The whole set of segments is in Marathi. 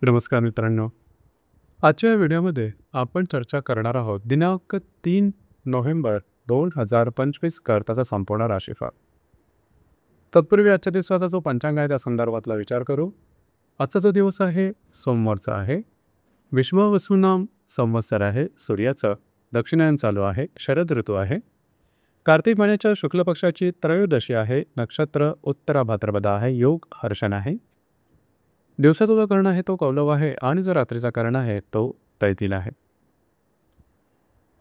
नमस्कार मित्रांनो. आजच्या या व्हिडिओमध्ये आपण चर्चा करणार आहोत दिनांक 3 नोव्हेंबर 2025 करताचा संपूर्ण राशीफळ. तत्पूर्वी आजच्या दिवसाचा जो पंचांग आहे त्या संदर्भातला विचार करू. आजचा जो दिवस आहे सोमवारचा आहे. विश्वावसुनाम संवत्सर आहे. सूर्याचं दक्षिणायन चालू आहे. शरद ऋतू आहे. कार्तिक महिन्याच्या शुक्ल पक्षाची त्रयोदशी आहे. नक्षत्र उत्तरा भाद्रपद आहे. योग हर्षण आहे. दिवसाचा जो कर्ण आहे तो कौलव आहे आणि जो रात्रीचा कर्ण आहे तो तैतील आहे.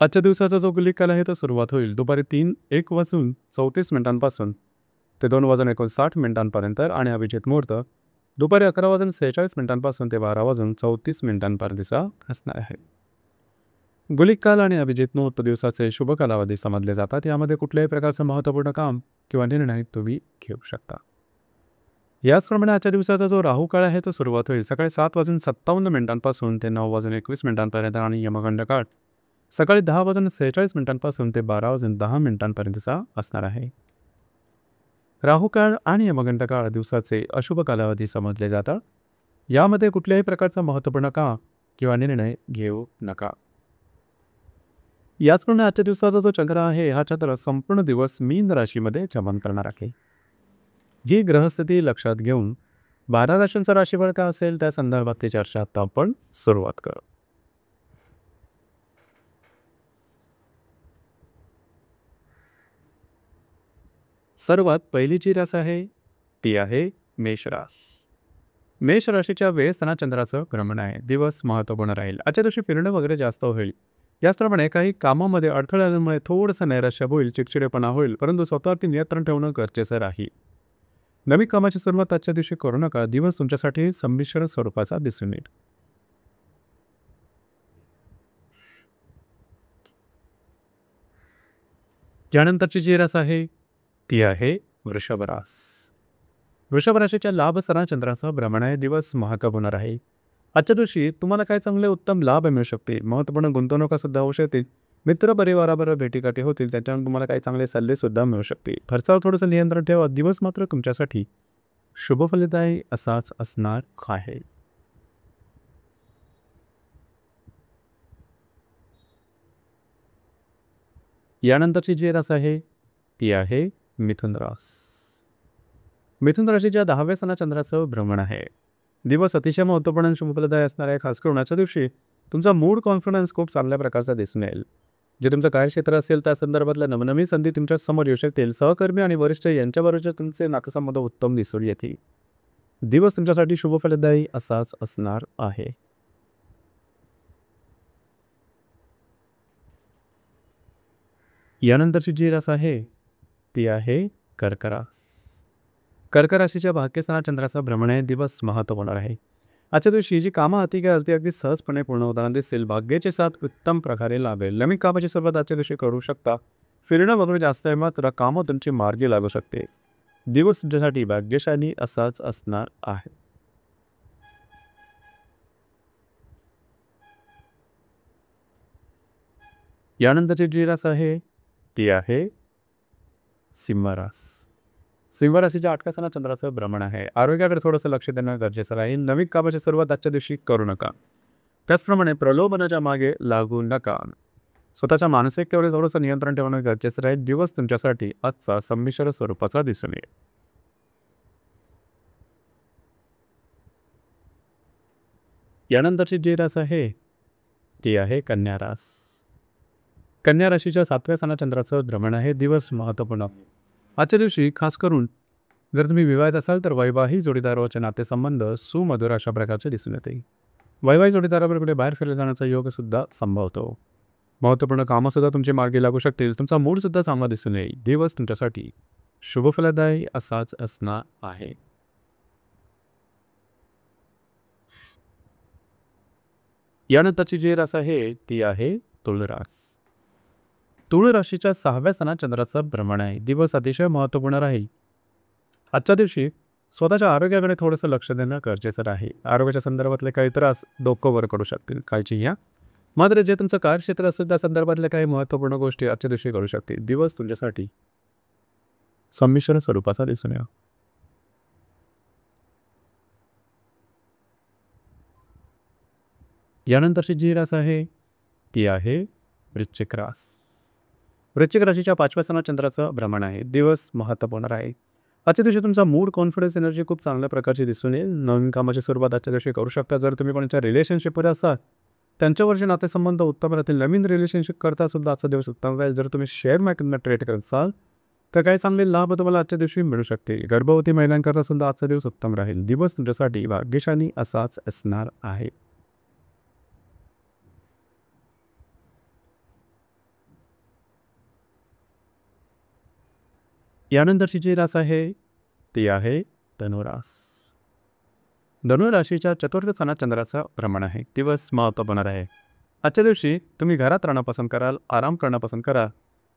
आजच्या दिवसाचा जो गुलिक काल आहे तो सुरुवात होईल दुपारी 3:01:34 ते 2:59 आणि अभिजित मुहूर्त दुपारी 11:46 ते 12:34 असणार आहे. गुलिक काल आणि अभिजित मुहूर्त दिवसाचे शुभ कालावधी समजले जातात. यामध्ये कुठल्याही प्रकारचं महत्त्वपूर्ण काम किंवा निर्णय तुम्ही घेऊ शकता. याचप्रमाणे आजच्या दिवसाचा जो राहू काळ आहे तो सुरुवात होईल सकाळी 7:57 ते 9:21 आणि यमगंड काळ सकाळी 10:46 ते 12:10 असणार आहे. राहू काळ आणि यमगंड काळ दिवसाचे अशुभ कालावधी समजले जातात. यामध्ये कुठल्याही प्रकारचा महत्त्वपूर्ण काम किंवा निर्णय घेऊ नका. याचप्रमाणे आजच्या दिवसाचा जो चंद्र आहे हा चंद्र संपूर्ण दिवस मीन राशीमध्ये चमन करणार आहे. ही ग्रहस्थिती लक्षात घेऊन 12 राशींचा राशीफळ काय असेल त्या संदर्भातली चर्चा आता आपण सुरुवात करू. सर्वात पहिली जी रास आहे ती आहे मेष रास. मेष राशीच्या वेळेस चंद्राचं भ्रमण आहे. दिवस महत्त्वपूर्ण राहील. आजच्या दिवशी फिरणं वगैरे जास्त होईल. याचप्रमाणे काही कामामध्ये अडथळे आल्यामुळे थोडंसं नैराश्य होईल, चिडचिडेपणा होईल, परंतु स्वतःवरती नियंत्रण ठेवणं गरजेचं राहील. नवीन कामाची सुरुवात आजच्या दिवशी करू नका. दिवस तुमच्यासाठी संमिश्र स्वरूपाचा दिसून येईल. त्यानंतरची जी रास आहे ती आहे वृषभ रास. वृषभ राशीच्या लाभ चंद्राचं भ्रमण आहे. दिवस महत्त्वपूर्ण आहे. आजच्या दिवशी तुम्हाला काय चांगले उत्तम लाभ मिळू शकते. महत्त्वपूर्ण गुंतवणुका सुद्धा होऊ शकतील. मित्र परिवाराबरोबर भेटीगाठी होतील. त्याच्यामुळे तुम्हाला काही चांगले सल्ले सुद्धा मिळू शकतील. खर्चावर थोडंसं नियंत्रण ठेवा. दिवस मात्र तुमच्यासाठी शुभफलदायी असाच असणार आहे. यानंतरची जी रास आहे ती आहे मिथुन रास. मिथुन राशीच्या 10व्या चंद्राचं भ्रमण आहे. दिवस अतिशय महत्त्वपूर्ण आणि शुभफलदायी असणार आहे. खास करून आजच्या दिवशी तुमचा मूड कॉन्फिडन्स खूप चांगल्या प्रकारचा दिसून येईल. जे तुमचं कार्यक्षेत्र असेल त्या संदर्भातल्या नवनवीन संधी तुमच्या समोर येऊ शकतील. सहकर्मी आणि वरिष्ठ यांच्याबरोबर तुमचे नातेसंबंध उत्तम दिसून येतील. दिवस तुमच्यासाठी शुभफलदायी असाच असणार आहे. यानंतरची जी रास आहे ती आहे कर्क रास. कर्क राशीच्या भाग्यस्थानात चंद्राचा भ्रमण आहे. दिवस महत्त्वपूर्ण आहे. आजच्या दिवशी जी कामं हाती घ्याल ती अगदी सहजपणे पूर्ण होताना दिसेल. भाग्याचे साथ उत्तम प्रकारे लाभेल. नवीन कामाची सुरुवात आजच्या दिवशी करू शकता. फिरणं वगैरे जास्त आहे मात्र कामं तुमची मार्गी लागू शकते. दिवस तुमच्यासाठी भाग्यशाली असाच असणार आहे. यानंतरची जी रास आहे ती आहे सिंह रास. सिंह राशीच्या 8व्या चंद्राचं भ्रमण आहे. आरोग्याकडे थोडंसं लक्ष देणं गरजेचं राहील. नवीन कामाची सुरुवात आजच्या दिवशी करू नका. त्याचप्रमाणे प्रलोभनाच्या मागे लागू नका. स्वतःच्या मानसिकतेवर थोडंसं नियंत्रण ठेवणं गरजेचं राहील. दिवस तुमच्यासाठी आजचा संमिश्र स्वरूपाचा दिसून येईल. यानंतरची जी रास आहे ती आहे कन्या रास. कन्या राशीच्या 7व्या चंद्राचं भ्रमण आहे. दिवस महत्त्वपूर्ण. आजच्या दिवशी खास करून जर तुम्ही विवाहित असाल तर वैवाहिक जोडीदाराचे नातेसंबंध सुमधुर अशा प्रकारचे दिसून येते. वैवाहिक जोडीदाराबरोबर बाहेर फिरले जाण्याचा योग सुद्धा संभवतो. महत्त्वपूर्ण कामंसुद्धा तुमची मार्गी लागू शकतील. तुमचा मूड सुद्धा चांगला दिसून येईल. दिवस तुमच्यासाठी शुभफलदायी असाच असणार आहे. यानंतरची जी रास आहे ती आहे तुळ रास. तुळ राशीच्या 6व्या चंद्राचं भ्रमण आहे. दिवस अतिशय महत्त्वपूर्ण राहील. आजच्या दिवशी स्वतःच्या आरोग्याकडे थोडंसं लक्ष देणं गरजेचं राहील. आरोग्याच्या संदर्भातले काही त्रास डोकं वर करू शकतील. काळजी घ्या. मात्र जे तुमचं कार्यक्षेत्र असेल त्या संदर्भातल्या काही महत्त्वपूर्ण गोष्टी आजच्या दिवशी करू शकतील. दिवस तुमच्यासाठी संमिश्र स्वरूपाचा दिसून येईल. यानंतरची जी रास आहे ती आहे वृश्चिक रास. वृश्चिक राशीच्या 5व्या स्थानात चंद्राचं भ्रमण आहे. दिवस महत्त्वपूर्ण आहे. आजच्या दिवशी तुमचा मूड, कॉन्फिडन्स, एनर्जी खूप चांगल्या प्रकारची दिसून येईल. नवीन कामाची सुरुवात आजच्या दिवशी करू शकता. जर तुम्ही कोणाच्या रिलेशनशिपमध्ये असाल त्यांच्यावरचे नातेसंबंध उत्तम राहतील. नवीन रिलेशनशिप करता सुद्धा आजचा दिवस उत्तम राहील. जर तुम्ही शेअर मार्केटमध्ये ट्रेड करत असाल तर काही चांगले लाभ तुम्हाला आजच्या दिवशी मिळू शकतील. गर्भवती महिलांकरता सुद्धा आजचा दिवस उत्तम राहील. दिवस तुमच्यासाठी भाग्यशाली असाच असणार आहे. यानंतरची जी रास आहे ती आहे धनुरास. धनुराशीच्या 4थ्या स्थानात चंद्राचं भ्रमण आहे. दिवस महत्त्वपूर्ण आहे. आजच्या दिवशी तुम्ही घरात राहणं पसंत कराल, आराम करणं पसंत कराल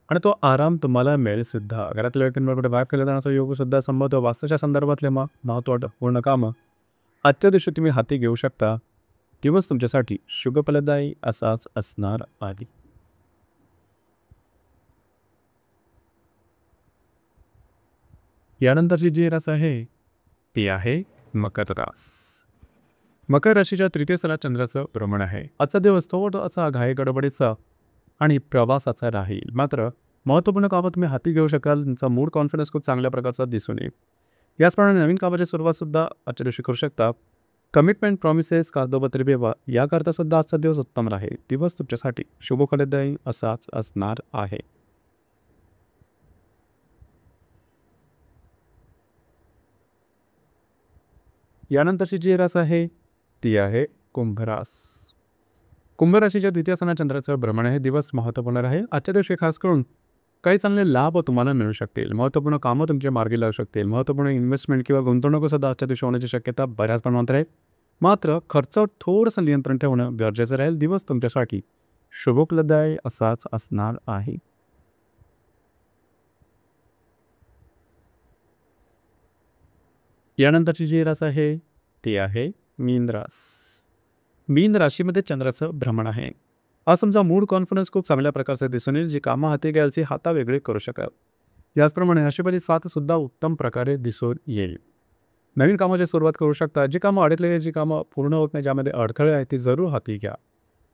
आणि तो आराम तुम्हाला मिळेल सुद्धा. घरातल्या व्यक्तींबरोबर बाहेर केलं जाण्याचा योग सुद्धा संभवतो. वास्तूच्या संदर्भातले महत्त्वपूर्ण कामं आजच्या दिवशी तुम्ही हाती घेऊ शकता. दिवस तुमच्यासाठी शुभफलदायी असाच असणार आहे. यानंतरची जी रास आहे ती आहे मकर रास. मकर राशीच्या 3य स्थानात चंद्राचं भ्रमण आहे. आजचा दिवस थोडासा घाई गडबडीचा आणि प्रवासाचा राहील. मात्र महत्त्वपूर्ण कामं तुम्ही हाती घेऊ शकाल. तुमचा मूड, कॉन्फिडन्स खूप चांगल्या प्रकारचा दिसून येईल. याचप्रमाणे नवीन कामाची सुरुवातसुद्धा आजच्या दिवशी करू शकता. कमिटमेंट, प्रॉमिसेस, कागदोपत्री व्यवहार याकरता सुद्धा आजचा दिवस उत्तम राहील. दिवस तुमच्यासाठी शुभफलदायी असाच असणार आहे. यानंतरची जी रास आहे ती आहे कुंभरास. कुंभ राशीच्या 2य स्थानात चंद्राचं भ्रमण आहे. दिवस महत्त्वपूर्ण राहील. आजच्या दिवशी खास करून काही चांगले लाभ तुम्हाला मिळू शकतील. महत्त्वपूर्ण कामं तुमच्या मार्गी लागू शकतील. महत्त्वपूर्ण इन्व्हेस्टमेंट किंवा गुंतवणूकसुद्धा आजच्या दिवशी होण्याची शक्यता बऱ्याच प्रमाणात राहील. मात्र खर्चावर थोडंसं नियंत्रण ठेवणं गरजेचं राहील. दिवस तुमच्यासाठी शुभफलदायी असाच असणार आहे. यानंतरची जी रास आहे ती आहे मीन रास. मीन राशीमध्ये चंद्राचं भ्रमण आहे. आज तुमचा मूड, कॉन्फिडन्स खूप चांगल्या प्रकारचे दिसून येईल. जी कामं हाती घ्याल ती हातावेगळी करू शकाल. याचप्रमाणे नशिबाची साथ सुद्धा उत्तम प्रकारे दिसून येईल. नवीन कामाची सुरुवात करू शकता. जी कामं अडकलेली, जी कामं पूर्ण होत नाही, ज्यामध्ये अडथळे आहेत ती जरूर हाती घ्या.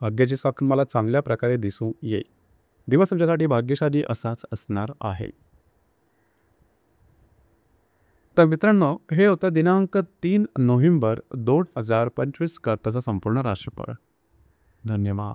भाग्याची साथ तुम्हाला चांगल्या प्रकारे दिसून येईल. दिवस तुमच्यासाठी भाग्यशाली असाच असणार आहे. तर मित्रांनो, हे होतं दिनांक 3 नोव्हेंबर 2025 करताचं संपूर्ण राशीफळ. धन्यवाद.